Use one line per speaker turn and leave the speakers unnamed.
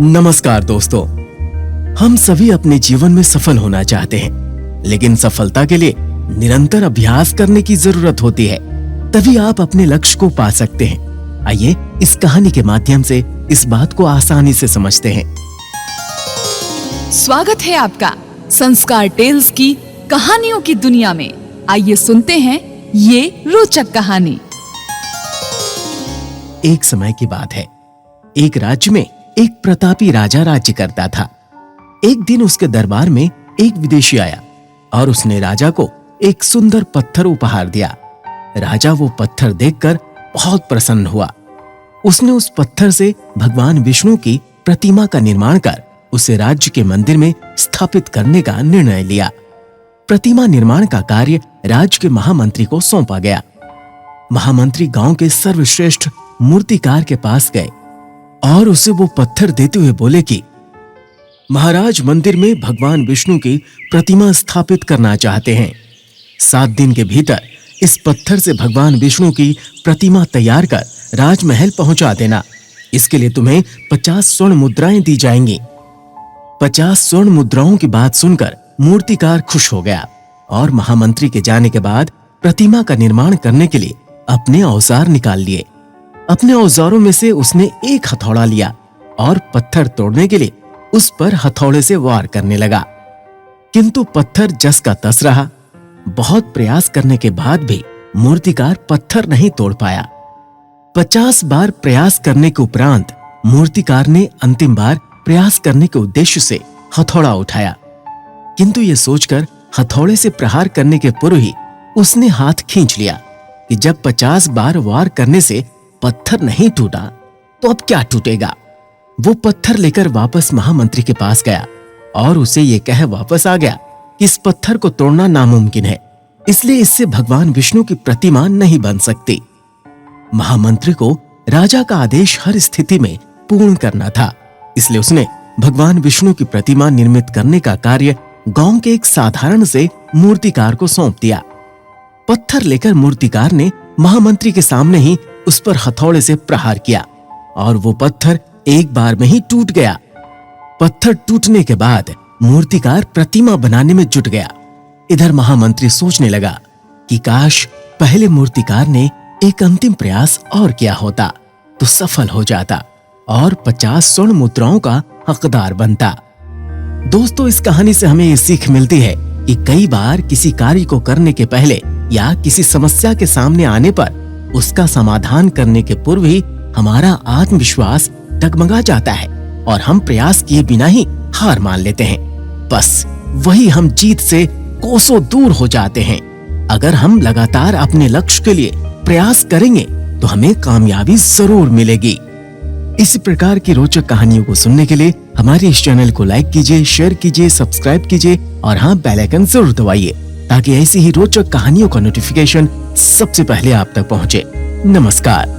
नमस्कार दोस्तों, हम सभी अपने जीवन में सफल होना चाहते हैं, लेकिन सफलता के लिए निरंतर अभ्यास करने की जरूरत होती है। तभी आप अपने लक्ष्य को पा सकते हैं। आइए इस कहानी के माध्यम से इस बात को आसानी से समझते हैं।
स्वागत है आपका संस्कार टेल्स की कहानियों की दुनिया में। आइए सुनते हैं ये रोचक कहानी।
एक समय की बात है, एक राज्य में एक प्रतापी राजा राज्य करता था। एक दिन उसके दरबार में एक विदेशी आया और उसने राजा को एक सुंदर पत्थर उपहार दिया। राजा वो पत्थर देखकर बहुत प्रसन्न हुआ। उसने उस पत्थर से भगवान विष्णु की प्रतिमा का निर्माण कर उसे राज्य के मंदिर में स्थापित करने का निर्णय लिया। प्रतिमा निर्माण का कार्य राज्य के महामंत्री को सौंपा गया। महामंत्री गांव के सर्वश्रेष्ठ मूर्तिकार के पास गए और उसे वो पत्थर देते हुए बोले कि महाराज, मंदिर में भगवान विष्णु की प्रतिमा स्थापित करना चाहते हैं। 7 दिन के भीतर इस पत्थर से भगवान विष्णु की प्रतिमा तैयार कर राजमहल पहुंचा देना। इसके लिए तुम्हें 50 स्वर्ण मुद्राएं दी जाएंगी। 50 स्वर्ण मुद्राओं की बात सुनकर मूर्तिकार खुश हो गया और महामंत्री के जाने के बाद प्रतिमा का निर्माण करने के लिए अपने औजार निकाल लिए। अपने औजारों में से उसने एक हथौड़ा लिया और पत्थर तोड़ने के लिए उस पर हथौड़े से वार करने लगा, किंतु पत्थर जस का तस रहा। बहुत प्रयास करने के बाद भी मूर्तिकार पत्थर नहीं तोड़ पाया। 50 बार प्रयास करने के उपरांत मूर्तिकार ने अंतिम बार प्रयास करने के उद्देश्य से हथौड़ा उठाया, किंतु ये सोचकर हथौड़े से प्रहार करने के पूर्व ही उसने हाथ खींच लिया कि जब 50 बार वार करने से पत्थर नहीं टूटा तो अब क्या टूटेगा। वो पत्थर लेकर वापस महामंत्री के पास गया और उसे ये कह वापस आ गया कि इस पत्थर को तोड़ना नामुमकिन है, इसलिए इससे भगवान विष्णु की प्रतिमा नहीं बन सकती। महामंत्री को राजा का आदेश हर स्थिति में पूर्ण करना था, इसलिए उसने भगवान विष्णु की प्रतिमा निर्मित करने का कार्य गांव के एक साधारण से मूर्तिकार को सौंप दिया। पत्थर लेकर मूर्तिकार ने महामंत्री के सामने ही उस पर हथौड़े से प्रहार किया और वो पत्थर एक बार में ही टूट गया। पत्थर टूटने के बाद मूर्तिकार प्रतिमा बनाने में जुट गया। इधर महामंत्री सोचने लगा कि काश पहले मूर्तिकार ने एक अंतिम प्रयास और किया होता तो सफल हो जाता और 50 स्वर्ण मुद्राओं का हकदार बनता। दोस्तों, इस कहानी से हमें ये सीख मिलती है कि कई बार किसी कार्य को करने के पहले या किसी समस्या के सामने आने पर उसका समाधान करने के पूर्व ही हमारा आत्मविश्वास डगमगा जाता है और हम प्रयास किए बिना ही हार मान लेते हैं। बस वही हम जीत से कोसों दूर हो जाते हैं। अगर हम लगातार अपने लक्ष्य के लिए प्रयास करेंगे तो हमें कामयाबी जरूर मिलेगी। इसी प्रकार की रोचक कहानियों को सुनने के लिए हमारे इस चैनल को लाइक कीजिए, शेयर कीजिए, सब्सक्राइब कीजिए और हाँ, बेल आइकन जरूर दबाइए ताकि ऐसी ही रोचक कहानियों का नोटिफिकेशन सबसे पहले आप तक पहुंचे। नमस्कार।